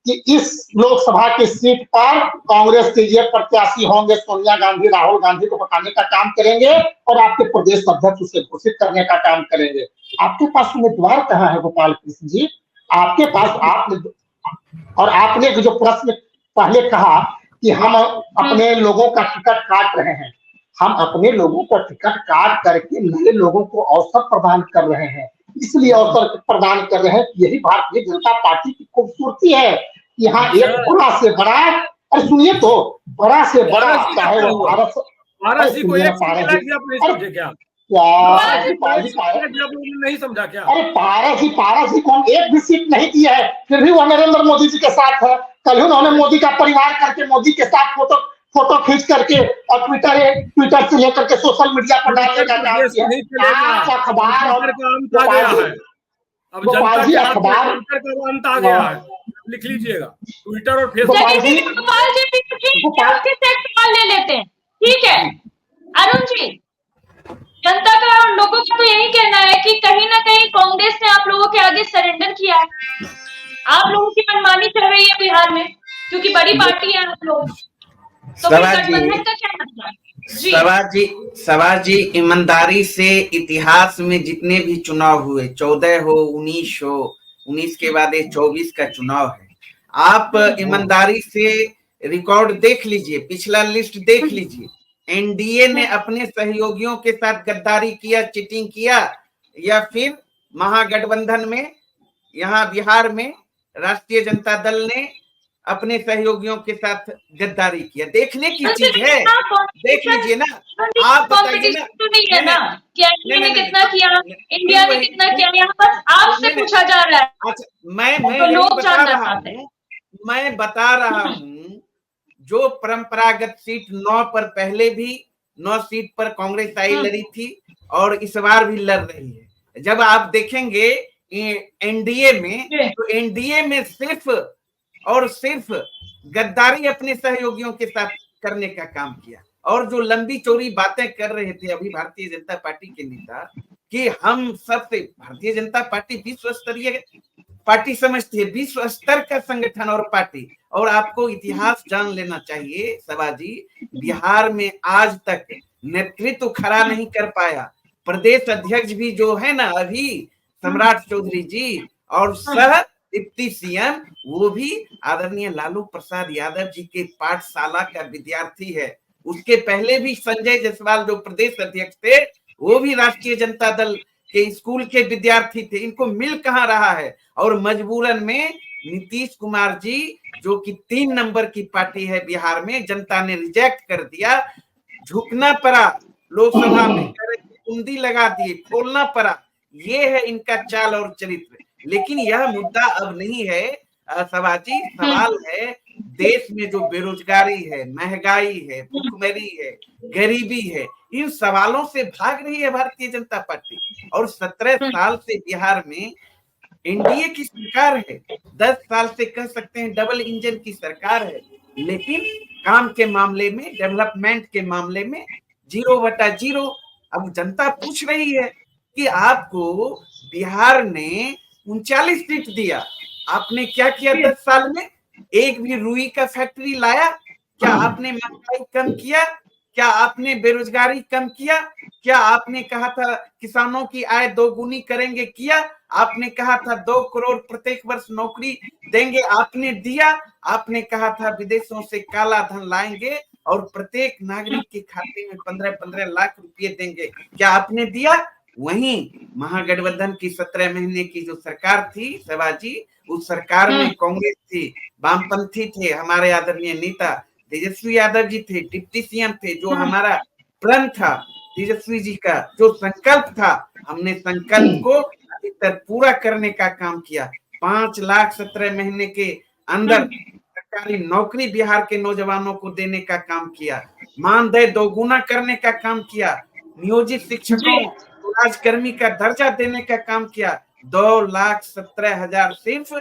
कि इस लोकसभा की सीट पर कांग्रेस के ये प्रत्याशी होंगे। सोनिया गांधी, राहुल गांधी को बताने का काम करेंगे और आपके प्रदेश अध्यक्ष उसे घोषित करने का काम करेंगे। आपके पास उम्मीदवार कहाँ है गोपाल कृष्ण जी? आपके पास आपने जो प्रश्न पहले कहा कि हम अपने लोगों का टिकट काट रहे हैं, हम अपने लोगों को टिकट काट करके नए लोगों को अवसर प्रदान कर रहे हैं। इसलिए अवसर प्रदान कर रहे हैं, यही भारतीय जनता पार्टी की खूबसूरती है। यहाँ एक बड़ा से बड़ा, अरे सुनिए तो, बड़ा से बड़ा चाहे वो भारत, नहीं समझा क्या? अरे पारस जी को एक भी सीट नहीं दी है, फिर भी वो नरेंद्र मोदी जी के साथ है। कल उन्होंने मोदी का परिवार करके मोदी के साथ फोटो खींच करके और ट्विटर से लेकर के सोशल मीडिया पर डालने का काम किया। आज अखबार और गोपाल जी अखबार अंत आ गया है, लिख लीजिएगा ट्विटर और फेसबुक। गोपाल जी ले लेते हैं, ठीक है। नहीं कांग्रेस ने आप लोगों के आगे सरेंडर किया है। आप लोगों की मनमानी चल रही है बिहार में, क्योंकि बड़ी पार्टी है आप लोग, तो फिर गठबंधन का क्या मतलब है? सवाल जी, ईमानदारी से इतिहास में जितने भी चुनाव हुए, 14 हो, 19 हो, 19 के बाद ये 24 का चुनाव है, आप ईमानदारी से रिकॉर्ड देख लीजिए, पिछला लिस्ट देख लीजिए। एनडीए ने अपने सहयोगियों के साथ गद्दारी किया, चीटिंग किया, या फिर महागठबंधन में यहाँ बिहार में राष्ट्रीय जनता दल ने अपने सहयोगियों के साथ गद्दारी किया? देखने की चीज है, देख लीजिए ना, आप बताइए ना। तो नहीं है ना कि एनडीए ने कितना किया, इंडिया ने कितना किया, यहाँ पर आपसे पूछा जा रहा है। अच्छा, मैं बता रहा हूँ जो परंपरागत सीट 9 पर पहले भी 9 सीट पर कांग्रेस आई लड़ी थी और इस बार भी लड़ रही है। जब आप देखेंगे एनडीए में, तो एनडीए में सिर्फ और सिर्फ गद्दारी अपने सहयोगियों के साथ करने का काम किया। और जो लंबी चौड़ी बातें कर रहे थे अभी भारतीय जनता पार्टी के नेता कि हम सबसे, भारतीय जनता पार्टी विश्व स्तरीय पार्टी समझती है, विश्व स्तर का संगठन और पार्टी। और आपको इतिहास जान लेना चाहिए सभाजी, बिहार में आज तक नेतृत्व खड़ा नहीं कर पाया। प्रदेश अध्यक्ष भी जो है ना अभी सम्राट चौधरी जी, और सह डिप्टी सीएम वो भी आदरणीय लालू प्रसाद यादव जी के पाठशाला का विद्यार्थी है। उसके पहले भी संजय जायसवाल जो प्रदेश अध्यक्ष थे वो भी राष्ट्रीय जनता दल के स्कूल के विद्यार्थी थे। इनको मिल कहाँ रहा है? और मजबूरन में नीतीश कुमार जी जो कि 3 नंबर की पार्टी है बिहार में, जनता ने रिजेक्ट कर दिया, झुकना पड़ा लोकसभा में, कुंडी लगा दिए, खोलना पड़ा। ये है इनका चाल और चरित्र। लेकिन यह मुद्दा अब नहीं है सभाजी, सवाल है देश में जो बेरोजगारी है, महंगाई है, भूखमरी है, गरीबी है, इन सवालों से भाग रही है भारतीय जनता पार्टी। और 17 साल से बिहार में एनडीए की सरकार है, 10 साल से कह सकते हैं डबल इंजन की सरकार है, लेकिन काम के मामले में, डेवलपमेंट के मामले में 0/0। अब जनता पूछ रही है कि आपको बिहार ने 39 सीट दिया, आपने क्या किया 10 साल में? एक भी रुई का फैक्ट्री लाया? क्या आपने महंगाई कम किया? क्या आपने बेरोजगारी कम किया? क्या आपने कहा था किसानों की आय 2 गुनी करेंगे, किया? आपने कहा था 2 करोड़ प्रत्येक वर्ष नौकरी देंगे, आपने दिया? आपने कहा था विदेशों से काला धन लाएंगे और प्रत्येक नागरिक के खाते में 15-15 लाख रुपए देंगे, क्या आपने दिया? वहीं महागठबंधन की 17 महीने की जो सरकार थी सभाजी, उस सरकार में कांग्रेस थी, वामपंथी थे, हमारे आदरणीय नेता तेजस्वी यादव जी थे, डिप्टी सीएम थे। जो हमारा प्रण था तेजस्वी जी का, जो संकल्प था, हमने संकल्प को अधिकतर पूरा करने का काम किया। 5 लाख 17 महीने के अंदर सरकारी नौकरी बिहार के नौजवानों को देने का काम किया, मानदेय 2 गुना करने का काम किया, नियोजित शिक्षकों राजकर्मी का दर्जा देने का काम किया, 2,17,000 सिर्फ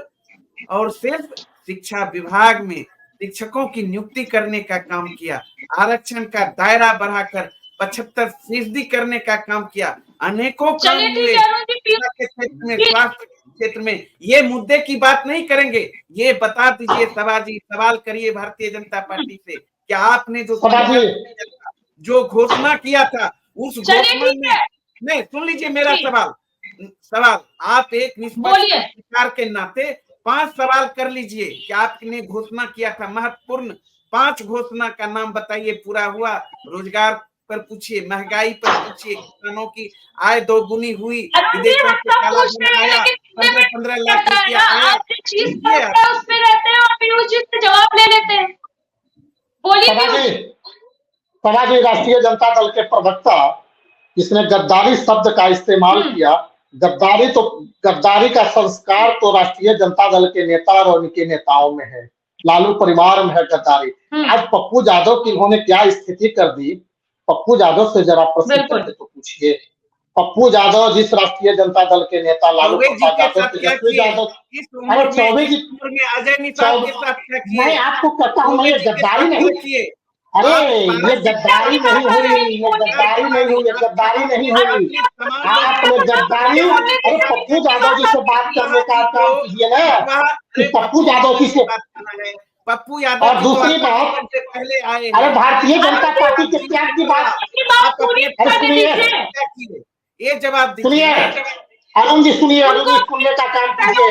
और सिर्फ शिक्षा विभाग में शिक्षकों की नियुक्ति करने का काम किया, आरक्षण का दायरा बढ़ाकर 75% करने का काम किया, अनेकों काम हुए क्षेत्र में, स्वास्थ्य क्षेत्र में। ये मुद्दे की बात नहीं करेंगे, ये बता दीजिए सभाजी, सवाल करिए भारतीय जनता पार्टी से, क्या आपने जो घोषणा किया था उस घोषणा में, नहीं सुन लीजिए मेरा सवाल, आप एक निष्पक्ष पत्रकार के नाते 5 सवाल कर लीजिए कि आपने घोषणा किया था महत्वपूर्ण 5 घोषणा का नाम बताइए, पूरा हुआ? रोजगार पर पूछिए, महंगाई पर पूछिए, किसानों की आय 2 गुनी हुई, विदेशों से काला धन आया, 15-15 लाख रुपया आया, जवाब ले लेते हैं। समाजी राष्ट्रीय जनता दल के प्रवक्ता इसने गद्दारी शब्द का इस्तेमाल किया। गद्दारी का संस्कार तो राष्ट्रीय जनता दल के नेता और उनके नेताओं में है, लालू परिवार में है गद्दारी। आज पप्पू यादव की इन्होंने क्या स्थिति कर दी, पप्पू यादव से जरा प्रश्न करके तो पूछिए। पप्पू यादव जिस राष्ट्रीय जनता दल के नेता लालू प्रसाद यादव, तेजस्वी यादव, अरे चौबे जी, मैं आपको कहता हूँ, मैं गद्दारी नहीं किए, अरे ये गद्दारी नहीं हुई, ये गद्दारी नहीं हुई, ये गद्दारी नहीं हुई। आपने गद्दारी, अरे पप्पू यादव जी से बात करने का काम कीजिए ना, कि पप्पू यादव जी से। पप्पू यादव और दूसरी बात, पहले आए, अरे भारतीय जनता पार्टी के त्याग की बात, अरे सुनिए, ये जवाब सुनिए दीजिए। अरुण जी, सुनिए, अरुण जी सुनने का काम कीजिए।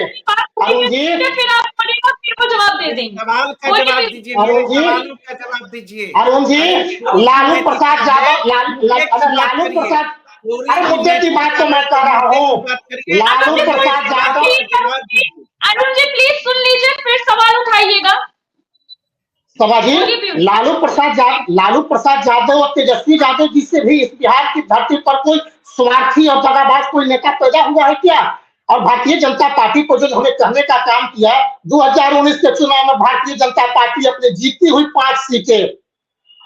अरुण जी, फिर आप बोलिएगा, फिर वो जवाब दे देंगे। सवाल का जवाब दीजिए, अरुण जी, सवालों का जवाब दीजिए। अरुण जी, लालू प्रसाद यादव, लालू प्रसाद, अरे मुद्दे की बात तो मैं कर रहा हूँ। लालू प्रसाद यादव, अरुण जी प्लीज सुन लीजिए, फिर सवाल उठाइएगा। समझिए, लालू प्रसाद यादव और तेजस्वी यादव जी से भी इस बिहार की धरती पर कोई स्वार्थी और दगाबाज कोई नेता पैदा हुआ है क्या? और भारतीय जनता पार्टी को जो उन्होंने कहने का काम किया, 2019 के चुनाव में भारतीय जनता पार्टी अपनी जीती हुई 5 सीटें,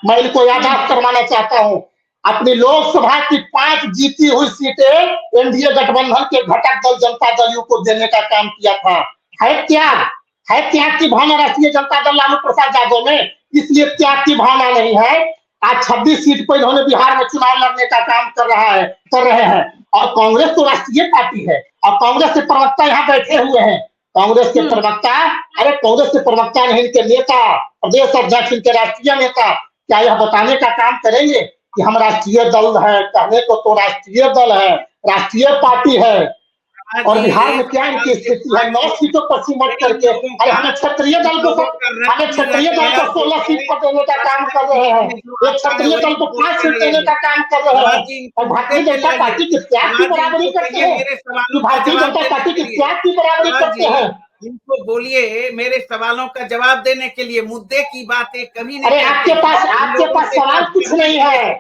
मैं इनको याद करवाना चाहता हूं, अपनी लोकसभा की 5 जीती हुई सीटें एनडीए गठबंधन के घटक दल जनता दल यू को देने का काम किया था। है त्याग की भावना राष्ट्रीय जनता दल लालू प्रसाद यादव में, इसलिए त्याग की भावना नहीं है। आज 26 सीट पर इन्होंने बिहार में चुनाव लड़ने का काम कर रहे हैं। और कांग्रेस तो राष्ट्रीय पार्टी है, और कांग्रेस के प्रवक्ता यहाँ बैठे हुए हैं। कांग्रेस के प्रवक्ता, अरे कांग्रेस के प्रवक्ता नहीं, इनके नेता, प्रदेश अध्यक्ष, इनके राष्ट्रीय नेता क्या यह बताने का काम करेंगे कि हम राष्ट्रीय दल है? कहने को तो राष्ट्रीय दल है, राष्ट्रीय पार्टी है, और बिहार में क्या इनकी स्थिति है? 9 सीटों पर सिमट करके, अरे हमें क्षत्रिय दल को 16 सीट पर देने का काम कर रहे हैं, एक क्षत्रिय दल को 5 सीट देने का काम कर रहे हैं, और भारतीय जनता पार्टी की त्याग की बराबरी करते हैं, भारतीय जनता पार्टी की त्याग की बराबरी करते हैं। इनको बोलिए मेरे सवालों का जवाब देने के लिए, मुद्दे की बातें कभी नहीं। अरे आपके पास सवाल कुछ नहीं है,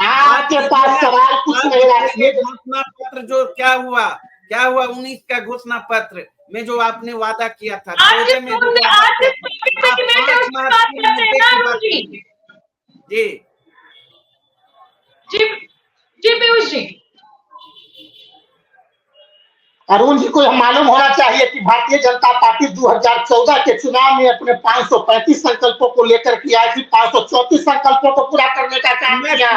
आपके पास सवाल कुछ नहीं है। घोषणा पत्र जो क्या हुआ 19 का घोषणा पत्र में जो आपने वादा किया था, अरुण जी को यह मालूम होना चाहिए कि भारतीय जनता पार्टी 2014 के चुनाव में अपने 535 संकल्पों को लेकर के आई थी, 534 संकल्पों को पूरा करने का काम किया।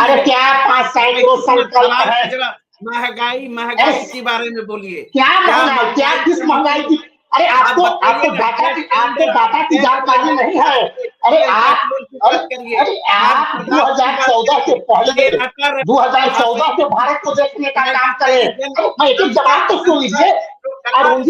अरे क्या 500 संकल्प है? महंगाई के बारे में बोलिए। क्या महंगाई, क्या किस महंगाई की? अरे आपको डाटा की जानकारी नहीं है। अरे आप 2014 के पहले 2014 के भारत को देखने का काम करें। मैं एक जवाब तो सुन लीजिए अरुण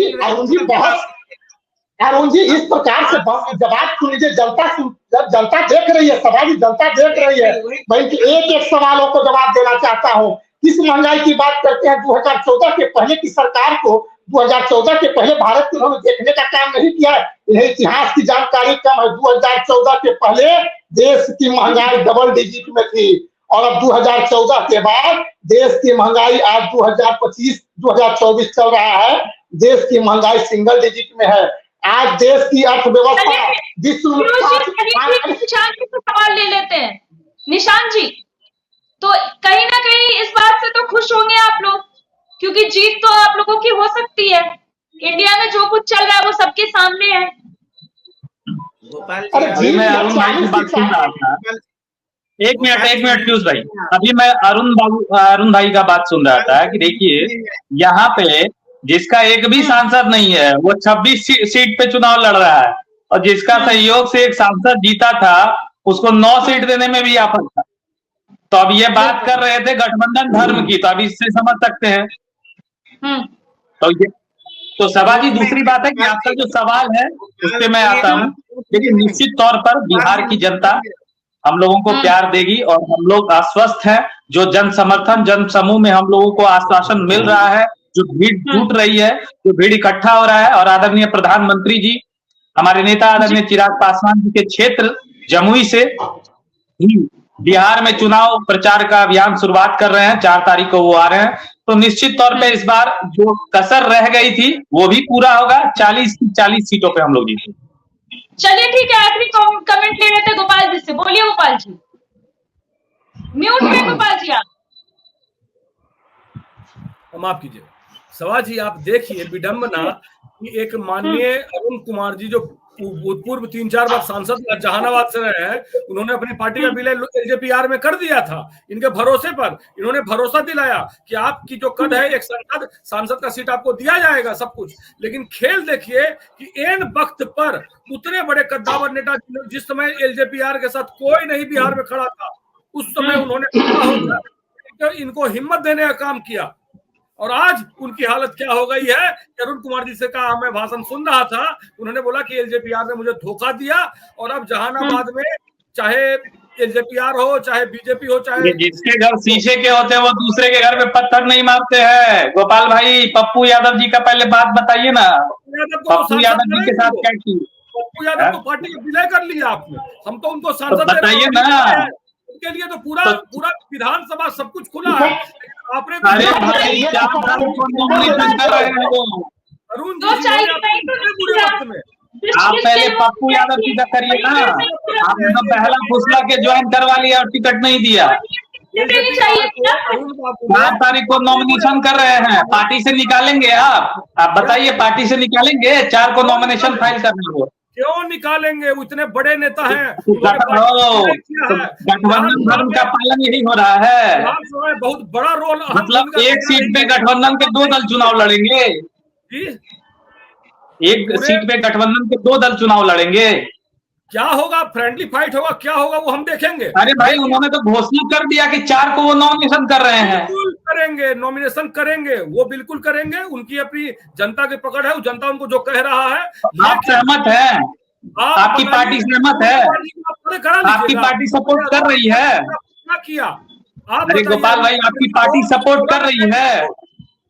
जी, इस प्रकार से जवाब सुन लीजिए। जनता देख रही है, सवाल जनता देख रही है। मैं एक सवालों को जवाब देना चाहता हूँ। किस महंगाई की बात करते हैं? 2014 के पहले की सरकार को 2014 के पहले भारत को उन्होंने देखने का काम नहीं किया। इन्हें इतिहास की जानकारी कम है। 2014 के पहले देश की महंगाई डबल डिजिट में थी, और अब 2014 के बाद देश की महंगाई आज 2025-2024 चल रहा है, देश की महंगाई सिंगल डिजिट में है। आज देश की अर्थव्यवस्था विश्व सवाल ले लेते हैं निशान जी, तो कहीं ना कहीं इस बात से तो खुश होंगे आप लोग, क्योंकि जीत तो आप लोगों की हो सकती है। इंडिया में जो कुछ चल रहा है वो सबके सामने है। अभी मैं अरुण भाई की बात सुन रहा था, एक मिनट पीयूष भाई, अभी मैं अरुण भाई का बात सुन रहा था कि देखिए यहाँ पे जिसका एक भी सांसद नहीं है वो 26 सीट पे चुनाव लड़ रहा है, और जिसका सहयोग से एक सांसद जीता था उसको 9 सीट देने में भी आफत था। तो अब ये बात कर रहे थे गठबंधन धर्म की, तो अब इससे समझ सकते हैं। तो सभा जी, दूसरी बात है कि आपका जो सवाल है उस पे मैं आता हूँ। लेकिन निश्चित तौर पर बिहार की जनता हम लोगों को प्यार देगी, और हम लोग आश्वस्त हैं। जो जन समर्थन, जन समूह में हम लोगों को आश्वासन मिल रहा है, जो भीड़ जुट रही है, जो भीड़ इकट्ठा हो रहा है, और आदरणीय प्रधानमंत्री जी, हमारे नेता आदरणीय चिराग पासवान जी के क्षेत्र जमुई से बिहार में चुनाव प्रचार का अभियान शुरुआत कर रहे हैं। 4 तारीख को वो आ रहे हैं। तो निश्चित तौर पे इस बार जो कसर रह गई थी वो भी पूरा होगा। 40 सीटों पे हम लोग जीते। चलिए ठीक है, आखिरी कमेंट ले रहे थे गोपाल जी से। बोलिए गोपाल जी, म्यूट में गोपाल जी आप। माफ कीजिए सवा जी, आप देखिए विडंबना कि एक माननीय अरुण कुमार जी जो भूतपूर्व 3-4 बार सांसद जहानाबाद से रहे हैं, उन्होंने अपनी पार्टी का विलय एलजेपीआर में कर दिया था। इनके भरोसे पर इन्होंने भरोसा दिलाया कि आपकी जो कद है एक सांसद का सीट आपको दिया जाएगा, सब कुछ। लेकिन खेल देखिए कि एन वक्त पर उतने बड़े कद्दावर नेता जिस समय एलजेपीआर के साथ कोई नहीं बिहार में खड़ा था, उस समय उन्होंने इनको हिम्मत देने का काम किया। और आज उनकी हालत क्या हो गई है। अरुण कुमार जी से कहा, मैं भाषण सुन रहा था, उन्होंने बोला कि एलजेपीआर ने मुझे धोखा दिया और अब जहानाबाद में चाहे एलजेपीआर हो चाहे बीजेपी हो चाहे जिसके घर शीशे के होते हैं वो दूसरे के घर में पत्थर नहीं मारते हैं। गोपाल भाई, पप्पू यादव जी का पहले बात बताइए ना, पप्पू यादव जी के साथ क्या की? पप्पू यादव को पार्टी का विलय कर लिया आपने, हम तो उनको सांसद बताइए ना। उनके लिए तो पूरा विधानसभा सब कुछ खुला है। आपने अरे भाई, अरुण जी आप पहले पप्पू यादव जी का करिए ना। आपने तो पहला फुसला के ज्वाइन करवा लिया और टिकट नहीं दिया। 7 तारीख को नॉमिनेशन कर रहे हैं, पार्टी से निकालेंगे आप बताइए, पार्टी से निकालेंगे? 4 को नॉमिनेशन फाइल करना हो। क्यों निकालेंगे, इतने बड़े नेता हैं। गठबंधन धर्म का पालन यही हो रहा है। बहुत बड़ा रोल, मतलब एक सीट पे गठबंधन के 2 दल चुनाव लड़ेंगे। एक सीट पे गठबंधन के 2 दल चुनाव लड़ेंगे। क्या होगा, फ्रेंडली फाइट होगा, क्या होगा वो हम देखेंगे। अरे भाई, उन्होंने तो घोषणा कर दिया कि 4 को वो नॉमिनेशन कर रहे हैं। बिल्कुल करेंगे, नॉमिनेशन करेंगे, वो बिल्कुल करेंगे। उनकी अपनी जनता की पकड़ है, जनता उनको जो कह रहा है। आप सहमत हैं? आपकी पार्टी सहमत है? आपकी पार्टी सपोर्ट कर रही है? क्या किया? अरे गोपाल भाई, आपकी पार्टी सपोर्ट कर रही है?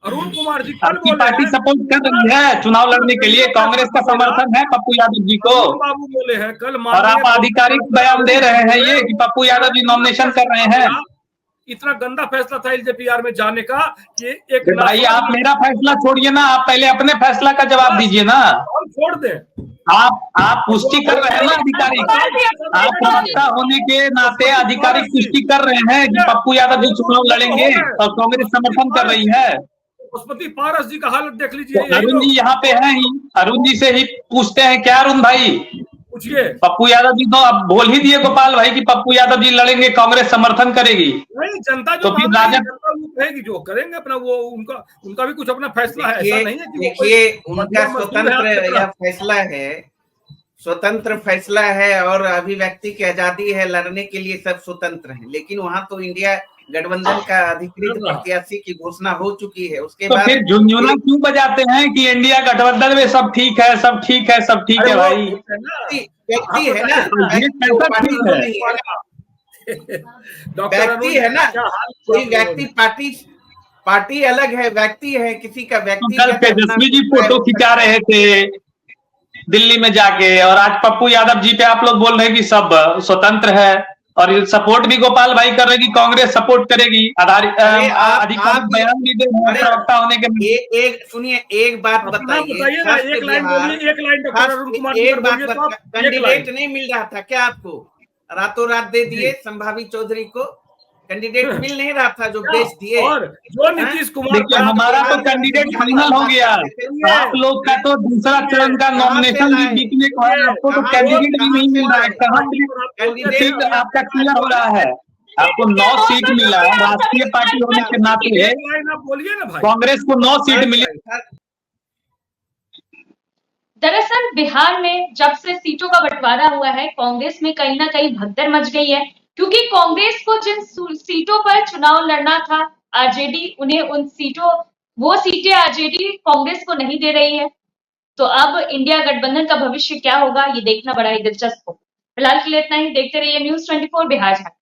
अरुण कुमार जी आपकी पार्टी सपोर्ट कर रही है चुनाव लड़ने के लिए? कांग्रेस का समर्थन है पप्पू यादव जी को? बाबू बोले हैं कल, और आप आधिकारिक बयान दे रहे हैं ये कि पप्पू यादव जी नॉमिनेशन कर रहे हैं। इतना गंदा फैसला था एलजेपीआर में जाने का कि एक भाई, आप मेरा फैसला छोड़िए ना, आप पहले अपने फैसला का जवाब दीजिए ना। हम छोड़ दे, आप पुष्टि कर रहे हैं ना आधिकारिक, आप प्रवक्ता होने के नाते आधिकारिक पुष्टि कर रहे हैं कि पप्पू यादव जी चुनाव लड़ेंगे और कांग्रेस समर्थन कर रही है। पशुपति पारस जी का हालत देख लीजिए। अरुण जी यहाँ पे हैं ही, अरुण जी से ही पूछते हैं क्या अरुण भाई? पूछिए। पप्पू यादव जी तो अब बोल ही दिए गोपाल भाई कि पप्पू यादव जी लड़ेंगे, कांग्रेस समर्थन करेगी। नहीं, जनता तो फिर राजद कहेगी, जो करेंगे अपना, वो उनका भी कुछ अपना फैसला है। ऐसा नहीं है कि देखिए, उनका स्वतंत्र यह फैसला है, स्वतंत्र फैसला है और अभिव्यक्ति की आजादी है, लड़ने के लिए सब स्वतंत्र हैं। लेकिन वहां तो इंडिया गठबंधन का अधिकृत प्रत्याशी की घोषणा हो चुकी है। उसके बाद फिर झुनझुना क्यों बजाते हैं कि इंडिया गठबंधन में सब ठीक है, सब ठीक है, सब ठीक है? भाई, व्यक्ति है ना, व्यक्ति है ना, कोई व्यक्ति पार्टी अलग है, व्यक्ति है, किसी का व्यक्ति। कल तेजस्वी जी फोटो खिंचा रहे थे दिल्ली में जाके, और आज पप्पू यादव जी पे आप लोग बोल रहे हैं कि सब स्वतंत्र है। और ये सपोर्ट भी गोपाल भाई कर रहे हैं कि कांग्रेस सपोर्ट करेगी। आधिकारिक बयान भी दे रहे हैं प्रवक्ता होने के। एक सुनिए, एक बात बताइए, एक लाइन बोलिए, एक लाइन डॉक्टर अरुण कुमार जी बोलिए। तो कैंडिडेट नहीं मिल रहा था क्या आपको? रातों रात दे दिए संभावी चौधरी को, कैंडिडेट मिल नहीं रहा था जो बेच दिए। और जो नीतीश कुमार, देखिए हमारा तो कैंडिडेट फाइनल हो गया, आप लोग का तो दूसरा चरण का नॉमिनेशन भी जीतने को है, आपको तो कैंडिडेट भी नहीं मिल रहा है। कहाँ सीट आपका क्लियर हो रहा है? आपको 9 सीट मिला, राष्ट्रीय पार्टी होने के नाते बोलिए ना भाई, कांग्रेस को 9 सीट मिली। दरअसल बिहार में जब से सीटों का बंटवारा हुआ है, कांग्रेस में कहीं ना कहीं भगदड़ मच गई है, क्योंकि कांग्रेस को जिन सीटों पर चुनाव लड़ना था, आरजेडी उन्हें वो सीटें आरजेडी कांग्रेस को नहीं दे रही है। तो अब इंडिया गठबंधन का भविष्य क्या होगा, ये देखना बड़ा ही दिलचस्प होगा। फिलहाल के लिए इतना ही। देखते रहिए News 24 बिहार झारखंड।